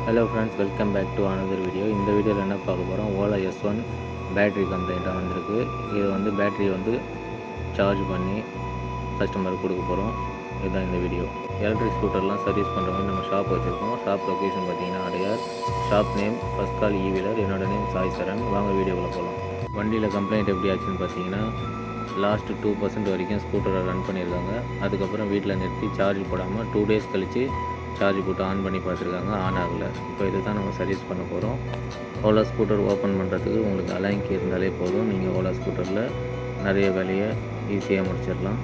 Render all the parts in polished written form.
Hello friends, welcome back to another video. இந்த வீடியோவில் என்ன பார்க்க போகிறோம், ஓலா S1 பேட்ரி கம்ப்ளைண்ட்டாக வந்திருக்கு. இது வந்து பேட்டரி வந்து சார்ஜ் பண்ணி கஸ்டமருக்கு கொடுக்க போகிறோம். இதுதான் இந்த வீடியோ. எலக்ட்ரிக் ஸ்கூட்டர்லாம் சர்வீஸ் பண்ணுற மாதிரி நம்ம ஷாப் வச்சுருக்கோம். ஷாப் லொக்கேஷன் பார்த்தீங்கன்னா Adyar. Shop name first call e wheeler. என்னோட நேம் சாய் சரண். வாங்க வீடியோவில் போகலாம். வண்டியில் கம்ப்ளைண்ட் எப்படி ஆச்சுன்னு பார்த்தீங்கன்னா, லாஸ்ட்டு 2% வரைக்கும் ஸ்கூட்டரை ரன் பண்ணியிருக்காங்க. அதுக்கப்புறம் வீட்டில் நிறுத்தி சார்ஜ் போடாமல் 2 days கழித்து சார்ஜ் போட்டு ஆன் பண்ணி பார்த்துருக்காங்க, ஆன் ஆகலை. இப்போ இது தான் நம்ம சர்வீஸ் பண்ண போகிறோம். ஓலா ஸ்கூட்டர் ஓப்பன் பண்ணுறதுக்கு உங்களுக்கு அலைன்கி இருந்தாலே போதும். நீங்கள் ஓலா ஸ்கூட்டரில் நிறைய வேலையை ஈஸியாக முடிச்சிடலாம்.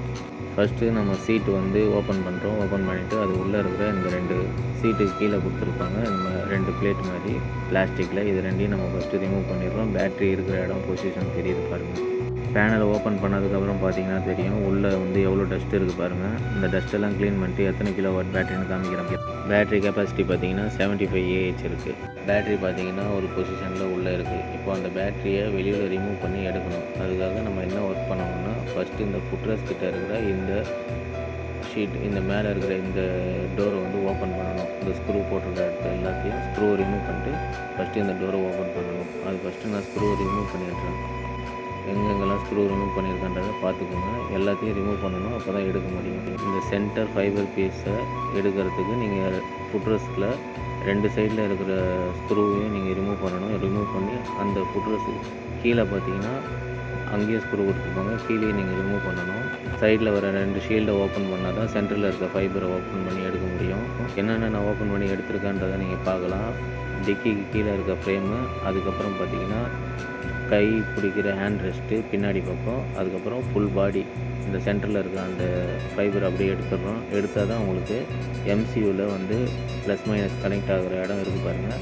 ஃபஸ்ட்டு நம்ம சீட்டு வந்து ஓப்பன் பண்ணுறோம். ஓப்பன் பண்ணிவிட்டு அது உள்ளே இருக்கிற இந்த 2 சீட்டுக்கு கீழே கொடுத்துருப்பாங்க, இந்த 2 பிளேட் மாதிரி பிளாஸ்டிக்கில். இது ரெண்டையும் நம்ம ஃபஸ்ட்டு ரிமூவ் பண்ணிடுறோம். பேட்ரி இருக்கிற இடம் பொசிஷன் தெரியுது பாருங்கள். பேனலை ஓப்பன் பண்ணதுக்கப்புறம் பார்த்தீங்கன்னா தெரியும், உள்ளே வந்து எவ்வளோ டஸ்ட் இருக்குது பாருங்கள். இந்த டஸ்ட்டெல்லாம் க்ளீன் பண்ணிட்டு எத்தனை கிலோவாட் பேட்டரின்னு காமிக்கிறோம். பேட்டரி கெப்பாசிட்டி பார்த்தீங்கன்னா 75 Ah இருக்குது. பேட்டரி பார்த்தீங்கன்னா ஒரு பொசிஷனில் உள்ளே இருக்குது. இப்போ அந்த பேட்டரியை வெளியில் ரிமூவ் பண்ணி எடுக்கணும். அதுக்காக நம்ம என்ன ஒர்க் பண்ணணும்னா, ஃபஸ்ட்டு இந்த ஃபுட்ரஸ் கிட்ட இருக்கிற இந்த ஷீட், இந்த மேலே இருக்கிற இந்த டோரை வந்து ஓப்பன் பண்ணணும். இந்த ஸ்க்ரூ போட்டிருக்க இடத்துல எல்லாத்தையும் ஸ்க்ரூ ரிமூவ் பண்ணிட்டு ஃபஸ்ட்டு இந்த டோரை ஓப்பன் பண்ணணும். அது ஃபஸ்ட்டு நான் ஸ்க்ரூ ரிமூவ் பண்ணிடுறேன். எங்கெங்கெல்லாம் ஸ்க்ரூ ரிமூவ் பண்ணியிருக்கன்றதை பார்த்துக்கோங்க. எல்லாத்தையும் ரிமூவ் பண்ணணும், அப்போ தான் எடுக்க முடியும். இந்த சென்டர் ஃபைபர் பீஸை எடுக்கிறதுக்கு நீங்கள் ஃபுட்ரஸில் 2 சைடில் இருக்கிற ஸ்க்ரூவையும் நீங்கள் ரிமூவ் பண்ணணும். ரிமூவ் பண்ணி அந்த ஃபுட்ரஸு கீழே பார்த்தீங்கன்னா அங்கேயும் ஸ்க்ரூ கொடுத்துருப்பாங்க, கீழே நீங்கள் ரிமூவ் பண்ணணும். சைடில் வர 2 ஷீல்டை ஓப்பன் பண்ணால் தான் சென்டரில் இருக்க ஃபைபரை ஓப்பன் பண்ணி எடுக்க முடியும். என்னென்ன நான் ஓப்பன் பண்ணி எடுத்துருக்கேன்றதை நீங்கள் பார்க்கலாம். டிக்கிக்கு கீழே இருக்க ஃப்ரேமு, அதுக்கப்புறம் பார்த்தீங்கன்னா கை பிடிக்கிற ஹேண்ட் ரெஸ்ட்டு பின்னாடி பக்கம், அதுக்கப்புறம் ஃபுல் பாடி, இந்த சென்டரில் இருக்கிற அந்த ஃபைபர் அப்படியே எடுத்துடுறோம். எடுத்தால் தான் உங்களுக்கு எம்சியூவில் வந்து ப்ளஸ் மைனஸ் கனெக்ட் ஆகிற இடம் இருக்குது பாருங்கள்.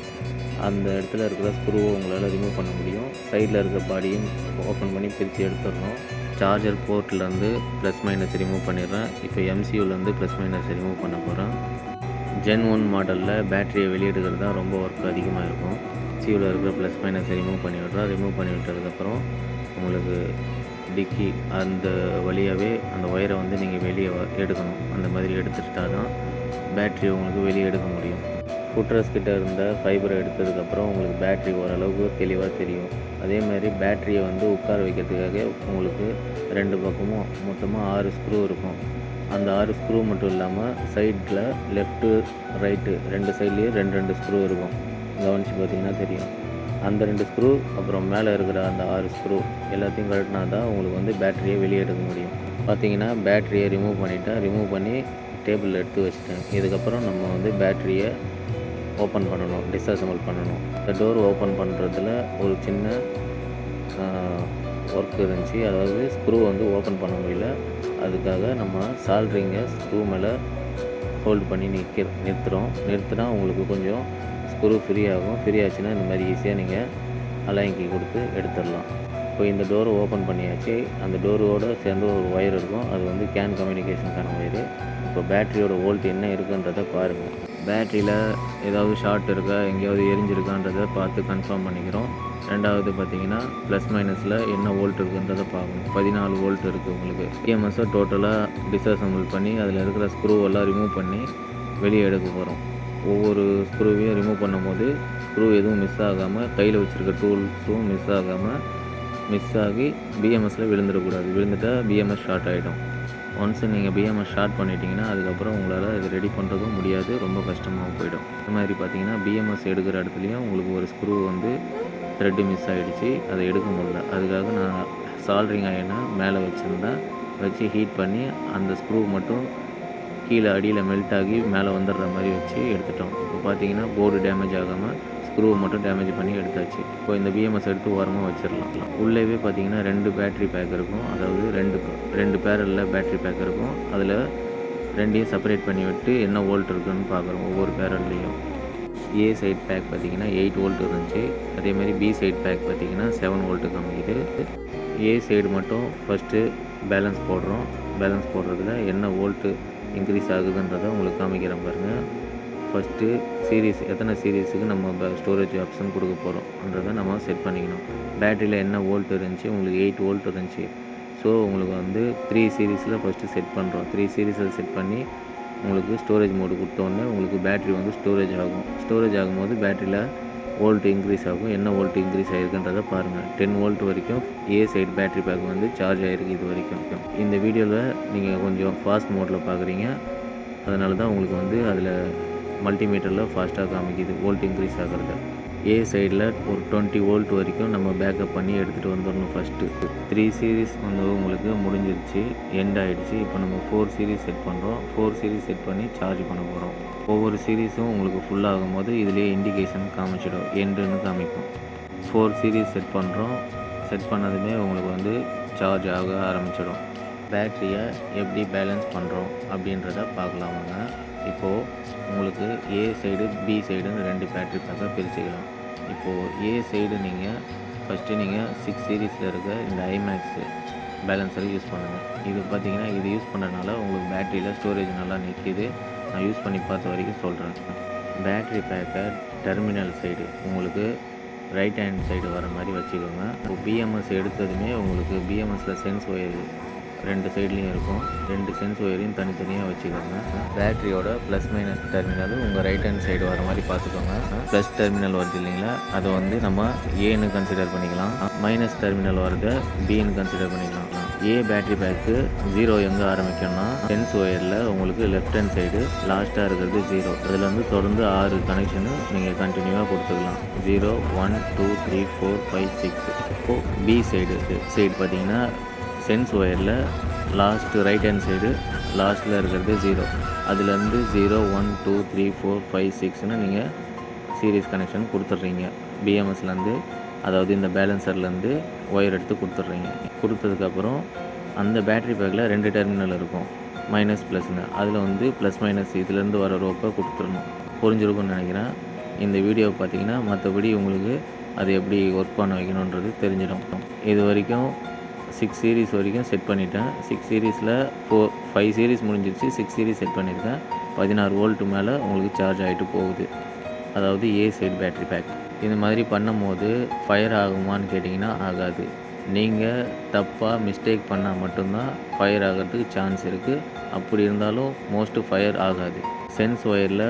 அந்த இடத்துல இருக்கிற ஸ்க்ரூவை உங்களால் ரிமூவ் பண்ண முடியும். சைடில் இருக்கிற பாடியும் ஓப்பன் பண்ணி பிரித்து எடுத்துடணும். சார்ஜர் போர்ட்லேருந்து ப்ளஸ் மைனஸ் ரிமூவ் பண்ணிடுறேன். இப்போ எம்சியூலேருந்து ப்ளஸ் மைனஸ் ரிமூவ் பண்ண போகிறேன். Gen 1 மாடலில் பேட்டரியை வெளியெடுக்கிறது தான் ரொம்ப ஒர்க் அதிகமாக இருக்கும். எம்சியூவில் இருக்கிற ப்ளஸ் மைனஸை ரிமூவ் பண்ணி விட்றோம். ரிமூவ் பண்ணி விட்டதுக்கப்புறம் உங்களுக்கு டிக்கி அந்த வழியாகவே அந்த ஒயரை வந்து நீங்கள் வெளியே எடுக்கணும். அந்த மாதிரி எடுத்துட்டா தான் பேட்ரி உங்களுக்கு வெளியே எடுக்க முடியும். ஃபுட்ரஸ் கிட்ட இருந்த ஃபைபரை எடுத்ததுக்கப்புறம் உங்களுக்கு பேட்ரி ஓரளவுக்கு தெளிவாக தெரியும். அதே மாதிரி பேட்டரியை வந்து உட்கார வைக்கிறதுக்காக உங்களுக்கு 2 பக்கமும் மொத்தமாக 6 ஸ்க்ரூ இருக்கும். அந்த 6 ஸ்க்ரூ மட்டும் இல்லாமல் சைடில் லெஃப்ட்டு ரைட்டு 2 சைட்லேயும் 2 ஸ்க்ரூ இருக்கும். கவனித்து பார்த்தீங்கன்னா தெரியும். அந்த 2 ஸ்க்ரூ அப்புறம் மேலே இருக்கிற அந்த 6 ஸ்க்ரூ எல்லாத்தையும் கழட்டினா தான் உங்களுக்கு வந்து பேட்டரியை வெளியே எடுக்க முடியும். பார்த்தீங்கன்னா பேட்டரியை ரிமூவ் பண்ணிட்டேன். ரிமூவ் பண்ணி டேபிளில் எடுத்து வச்சுட்டேன். இதுக்கப்புறம் நம்ம வந்து பேட்டரியை ஓப்பன் பண்ணணும், டிஸ்அசம்பிள் பண்ணணும். இந்த டோர் ஓப்பன் பண்ணுறதுல ஒரு சின்ன ஒர்க் இருந்துச்சு. அதாவது ஸ்க்ரூ வந்து ஓப்பன் பண்ண முடியல. அதுக்காக நம்ம சால்ட்ரிங்கை ஸ்க்ரூ மேலே ஹோல்ட் பண்ணி நிறுத்துகிறோம். நிறுத்தினா உங்களுக்கு கொஞ்சம் ஸ்க்ரூ ஃப்ரீ ஆகும். ஃப்ரீ ஆச்சுன்னா இந்த மாதிரி ஈஸியாக நீங்கள் அலைன்கி கொடுத்து எடுத்துடலாம். இப்போ இந்த டோரை ஓப்பன் பண்ணியாச்சு. அந்த டோரோடு சேர்ந்து ஒரு ஒயர் இருக்கும், அது வந்து கேன் கம்யூனிகேஷனுக்கான ஒயரு. இப்போ பேட்டரியோட வோல்ட் என்ன இருக்குன்றதை பாருங்கள். பேட்டரியில் ஏதாவது ஷார்ட் இருக்கா, எங்கேயாவது எரிஞ்சிருக்கான்றதை பார்த்து கன்ஃபார்ம் பண்ணிக்கிறோம். ரெண்டாவது பார்த்தீங்கன்னா ப்ளஸ் மைனஸில் என்ன வோல்ட் இருக்குன்றதை பார்க்கணும். 14 வோல்ட் இருக்குது உங்களுக்கு. இஎம்எஸை டோட்டலாக டிஸ்அசம்பிள் பண்ணி அதில் இருக்கிற ஸ்க்ரூவெல்லாம் ரிமூவ் பண்ணி வெளியே எடுக்க போகிறோம். ஒவ்வொரு ஸ்க்ரூவையும் ரிமூவ் பண்ணும்போது ஸ்க்ரூ எதுவும் மிஸ் ஆகாமல், கையில் வச்சுருக்க டூல்ஸும் மிஸ் ஆகி பிஎம்எஸில் விழுந்துடக்கூடாது. விழுந்துட்டால் பிஎம்எஸ் ஷார்ட் ஆகிடும். ஒன்ஸ் நீங்கள் பிஎம்எஸ் ஷார்ட் பண்ணிட்டீங்கன்னா அதுக்கப்புறம் உங்களால் இது ரெடி பண்ணுறதும் முடியாது, ரொம்ப கஷ்டமாக போயிடும். இந்த மாதிரி பார்த்தீங்கன்னா பிஎம்எஸ் எடுக்கிற இடத்துலையும் உங்களுக்கு ஒரு ஸ்க்ரூ வந்து த்ரெட்டு மிஸ் ஆகிடுச்சு, அதை எடுக்க முடியல. அதுக்காக நான் சால்ட்ரிங் அயனை மேலே வச்சு ஹீட் பண்ணி அந்த ஸ்க்ரூ மட்டும் கீழே அடியில் மெல்ட் ஆகி மேலே வந்துடுற மாதிரி வச்சு எடுத்துட்டோம். இப்போ பார்த்தீங்கன்னா போர்டு டேமேஜ் ஆகாமல் ஸ்க்ரூவை மட்டும் டேமேஜ் பண்ணி எடுத்தாச்சு. இப்போ இந்த பிஎம்எஸ் எடுத்து ஓரமாக வச்சிடலாம். உள்ளேவே பார்த்தீங்கன்னா 2 பேட்ரி பேக் இருக்கும். அதாவது 2 பேரலில் பேட்ரி பேக் இருக்கும். அதில் 2ஐயும் செப்பரேட் பண்ணி விட்டு என்ன வோல்ட் இருக்குன்னு பார்க்குறோம் ஒவ்வொரு பேரல்லையும். ஏ சைட் பேக் பார்த்தீங்கன்னா 8 வோல்ட் இருந்துச்சு. அதேமாதிரி பி சைட் பேக் பார்த்தீங்கன்னா 7 வோல்ட்டு காமிக்குது. ஏ சைடு மட்டும் ஃபஸ்ட்டு பேலன்ஸ் போடுறோம். பேலன்ஸ் போடுறதுல என்ன வோல்ட்டு இன்க்ரீஸ் ஆகுதுன்றதை உங்களுக்கு காமிக்கிறேன் பாருங்கள். ஃபஸ்ட்டு எத்தனை சீரீஸுக்கு நம்ம ஸ்டோரேஜ் ஆப்ஷன் கொடுக்க போகிறோம்ன்றதை நம்ம செட் பண்ணிக்கணும். பேட்டரியில் என்ன வோல்ட் இருந்துச்சு, உங்களுக்கு 8 வோல்ட் இருந்துச்சு. ஸோ உங்களுக்கு வந்து 3 சீரீஸில் ஃபஸ்ட்டு செட் பண்ணுறோம். 3 சீரீஸில் செட் பண்ணி உங்களுக்கு ஸ்டோரேஜ் மோடு கொடுத்தோடனே உங்களுக்கு பேட்ரி வந்து ஸ்டோரேஜ் ஆகும். ஸ்டோரேஜ் ஆகும்போது பேட்டரியில் வோல்ட் இன்க்ரீஸ் ஆகும். என்ன வோல்ட் இன்க்ரீஸ் ஆகிருக்குன்றதை பாருங்கள். 10 வோல்ட் வரைக்கும் சைடு பேட்டரி பேக் வந்து சார்ஜ் ஆகிருக்கு இது வரைக்கும். இந்த வீடியோவில் நீங்கள் கொஞ்சம் ஃபாஸ்ட் மோடில் பார்க்குறீங்க, அதனால தான் உங்களுக்கு வந்து அதில் மல்டிமீட்டரில் ஃபாஸ்ட்டாக காமிக்குது வோல்ட் இன்க்ரீஸ் ஆகிறது. சைடில் ஒரு 20 வோல்ட் வரைக்கும் நம்ம பேக்கப் பண்ணி எடுத்துகிட்டு வந்துடணும். ஃபஸ்ட்டு 3 சீரீஸ் வந்து உங்களுக்கு முடிஞ்சிருச்சு, எண்ட் ஆகிடுச்சு. இப்போ நம்ம 4 சீரீஸ் செட் பண்ணுறோம். 4 சீரீஸ் செட் பண்ணி சார்ஜ் பண்ண போகிறோம். ஒவ்வொரு சீரீஸும் உங்களுக்கு ஃபுல்லாகும் போது இதுலேயே இண்டிகேஷன் காமிச்சிடும், எண்டுன்னு காமிக்கும். 4 சீரீஸ் செட் பண்ணுறோம். செட் பண்ணதுமே உங்களுக்கு வந்து சார்ஜ் ஆக ஆரம்பிச்சிடும். பேட்டரியை எப்படி பேலன்ஸ் பண்ணுறோம் அப்படின்றத பார்க்கலாமாங்க. இப்போது உங்களுக்கு சைடு பி சைடுன்னு 2 பேட்டரி பேக்கை பிரிச்சுக்கலாம். இப்போது சைடு நீங்கள் ஃபஸ்ட்டு நீங்கள் 6 சீரீஸில் இருக்க இந்த ஐமேக்ஸு பேலன்ஸரை யூஸ் பண்ணுங்கள். இது பார்த்திங்கன்னா இது யூஸ் பண்ணுறதுனால உங்களுக்கு பேட்டரியில் ஸ்டோரேஜ் நல்லா நிற்கிது. நான் யூஸ் பண்ணி பார்த்த வரைக்கும் சொல்கிறேன். பேட்டரி பேக்கை டெர்மினல் சைடு உங்களுக்கு ரைட் ஹேண்ட் சைடு வர மாதிரி வச்சுக்கோங்க. இப்போ பிஎம்எஸ் எடுத்ததுமே உங்களுக்கு பிஎம்எஸில் சென்ஸ் ஒயர் 2 சைட்லேயும் இருக்கும். 2 சென்ஸ் ஒயரையும் தனித்தனியாக வச்சுக்கோங்க. பேட்டரியோட ப்ளஸ் மைனஸ் டெர்மினல் உங்கள் ரைட் ஹேண்ட் சைடு வர மாதிரி பார்த்துக்கோங்க. ப்ளஸ் டெர்மினல் வருது இல்லைங்களா, அதை வந்து நம்ம ஏன்னு கன்சிடர் பண்ணிக்கலாம். மைனஸ் டெர்மினல் வரதை பின்னு கன்சிடர் பண்ணிக்கலாம். பேட்டரி பேக்கு 0 எங்கே ஆரம்பிக்கணும்னா சென்ஸ் ஒயரில் உங்களுக்கு லெஃப்ட் ஹேண்ட் சைடு லாஸ்ட்டாக இருக்கிறது 0. அதில் வந்து தொடர்ந்து 6 கனெக்ஷனு நீங்கள் கண்டினியூவாக கொடுத்துக்கலாம். 0 1 2 3 4 5 6. இப்போது பி சைடு பார்த்தீங்கன்னா சென்ஸ் ஒயரில் லாஸ்ட்டு ரைட் ஹேண்ட் சைடு லாஸ்ட்டில் இருக்கிறது 0. அதுலேருந்து 0 1 2 3 4 5 6ன்னு நீங்கள் சீரீஸ் கனெக்ஷன் கொடுத்துட்றீங்க. பிஎம்எஸ்லேருந்து, அதாவது இந்த பேலன்சர்லேருந்து ஒயர் எடுத்து கொடுத்துட்றீங்க. கொடுத்ததுக்கப்புறம் அந்த பேட்டரி பேக்கில் 2 டெர்மினல் இருக்கும், மைனஸ் ப்ளஸ்ன்னு. அதில் வந்து ப்ளஸ் மைனஸ் இதுலேருந்து வர ரோப்பை கொடுத்துடணும். புரிஞ்சிருக்கும்னு நினைக்கிறேன். இந்த வீடியோ பார்த்தீங்கன்னா மற்றபடி உங்களுக்கு அது எப்படி ஒர்க் பண்ண வைக்கணுன்றது தெரிஞ்சிடும். இது வரைக்கும் 6 சீரீஸ் வரைக்கும் செட் பண்ணிட்டேன். 6 சீரீஸில் 5 சீரீஸ் முடிஞ்சிருச்சு. 6 சீரீஸ் செட் பண்ணியிருக்கேன். 16 வோல்ட்டு மேலே உங்களுக்கு சார்ஜ் ஆகிட்டு போகுது. அதாவது சைடு பேட்டரி பேக். இந்த மாதிரி பண்ணும்போது ஃபயர் ஆகுமான்னு கேட்டிங்கன்னா ஆகாது. நீங்கள் தப்பாக மிஸ்டேக் பண்ணால் மட்டும்தான் ஃபயர் ஆகிறதுக்கு சான்ஸ் இருக்குது. அப்படி இருந்தாலும் மோஸ்ட்டு ஃபயர் ஆகாது. சென்ஸ் ஒயரில்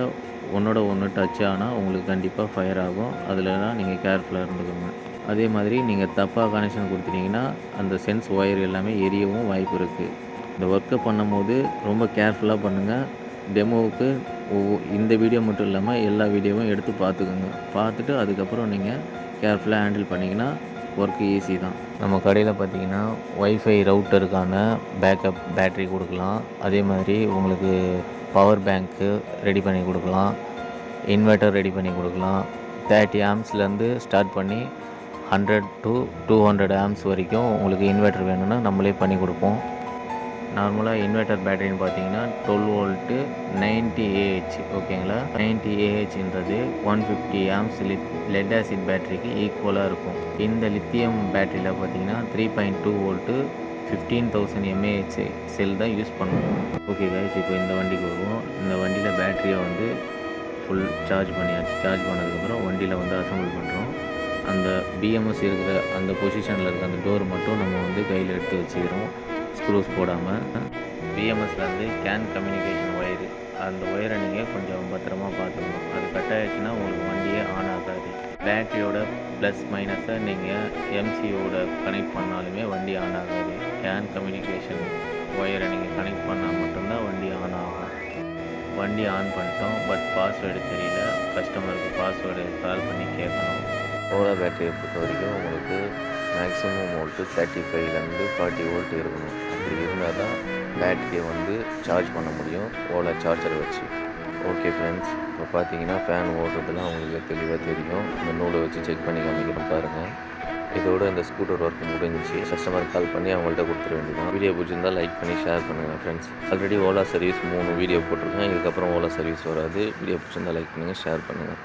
ஒன்றோட ஒன்று டச் ஆனால் உங்களுக்கு கண்டிப்பாக ஃபயர் ஆகும். அதிலலாம் நீங்கள் கேர்ஃபுல்லாக இருந்துக்கோங்க. அதே மாதிரி நீங்கள் தப்பாக கனெக்ஷன் கொடுத்துட்டிங்கன்னா அந்த சென்ஸ் ஒயர் எல்லாமே எரியவும் வாய்ப்பு இருக்குது. இந்த ஒர்க்கை பண்ணும்போது ரொம்ப கேர்ஃபுல்லாக பண்ணுங்கள். டெமோவுக்கு இந்த வீடியோ மட்டும் இல்லாமல் எல்லா வீடியோவும் எடுத்து பார்த்துக்கோங்க. பார்த்துட்டு அதுக்கப்புறம் நீங்கள் கேர்ஃபுல்லாக ஹேண்டில் பண்ணிங்கன்னா ஒர்க்கு ஈஸி தான். நம்ம கடையில் பார்த்தீங்கன்னா ஒய்ஃபை ரவுட்டருக்கான பேக்கப் பேட்ரி கொடுக்கலாம். அதே மாதிரி உங்களுக்கு பவர் பேங்க்கு ரெடி பண்ணி கொடுக்கலாம், இன்வெர்ட்டர் ரெடி பண்ணி கொடுக்கலாம். 30 ஆம்ஸ்லேருந்து ஸ்டார்ட் பண்ணி 100 to 200 ஆம்ஸ் வரைக்கும் உங்களுக்கு இன்வெர்ட்டர் வேணும்னா நம்மளே பண்ணி கொடுப்போம். நார்மலாக இன்வெர்ட்டர் பேட்டரின்னு பார்த்தீங்கன்னா 12 வோல்ட்டு 90 AH ஓகேங்களா. 90 AHன்றது 150 ஆம்ஸ் லெட் ஆசிட் பேட்டரிக்கு ஈக்குவலாக இருக்கும். இந்த லித்தியம் பேட்டரியில் பார்த்தீங்கன்னா 3.2 வோல்ட்டு 15,000 mAh செல் தான் யூஸ் பண்ணுவோம். ஓகே கைஸ், இப்போ இந்த வண்டிக்கு வருவோம். இந்த வண்டியில் பேட்டரியை வந்து ஃபுல் சார்ஜ் பண்ணியாச்சு. சார்ஜ் பண்ணதுக்கப்புறம் வண்டியில் வந்து அசம்பிள் பண்ணுறோம். அந்த பிஎம்எஸ் இருக்கிற அந்த பொசிஷனில் இருக்க அந்த டோர் மட்டும் நம்ம வந்து கையில் எடுத்து வச்சுக்கிறோம், ஸ்க்ரூஸ் போடாமல். பிஎம்எஸ்லேருந்து கேன் கம்யூனிகேஷன் ஒயரு, அந்த ஒயரை நீங்கள் கொஞ்சம் பத்திரமா பார்த்துக்கணும். அது கட் ஆகிடுச்சுன்னா உங்களுக்கு வண்டியே ஆன் ஆகாது. பேட்டரியோட ப்ளஸ் மைனஸை நீங்கள் எம்சியோட கனெக்ட் பண்ணாலுமே வண்டி ஆன் ஆகாது. கேன் கம்யூனிகேஷன் ஒயரை நீங்கள் கனெக்ட் பண்ணால் மட்டும்தான் வண்டி ஆன் ஆகும். வண்டி ஆன் பண்ணிட்டோம், பட் பாஸ்வேர்டு தெரியல. கஸ்டமருக்கு பாஸ்வேர்டு கால் பண்ணி கேட்கணும். ஓலா பேட்டரியை பொறுத்த வரைக்கும் உங்களுக்கு மேக்ஸிமம் வோல்ட்டு 35லேருந்து 40 வோல்ட் இருக்கணும். அப்படி இருந்தால் தான் பேட்டரியை வந்து சார்ஜ் பண்ண முடியும் ஓலா சார்ஜரை வச்சு. ஓகே ஃப்ரெண்ட்ஸ், இப்போ பார்த்தீங்கன்னா ஃபேன் ஓடுறதுலாம் உங்களுக்கு தெளிவாக தெரியும். இந்த நூலை வச்சு செக் பண்ணி காமிக்கிறோம் பாருங்கள். இதோட இந்த ஸ்கூட்டர் ஒர்க் முடிஞ்சிச்சு. கஸ்டமர் கால் பண்ணி அவங்கள்ட்ட கொடுத்துட வேண்டியதான். வீடியோ பிடிச்சிருந்தால் லைக் பண்ணி ஷேர் பண்ணுங்கள் friends. Already Ola service 3 video போட்டிருக்கேன். இதுக்கப்புறம் ஓலா சர்வீஸ் வராது. வீடியோ பிடிச்சிருந்தால் லைக் பண்ணுங்கள், ஷேர் பண்ணுங்கள்.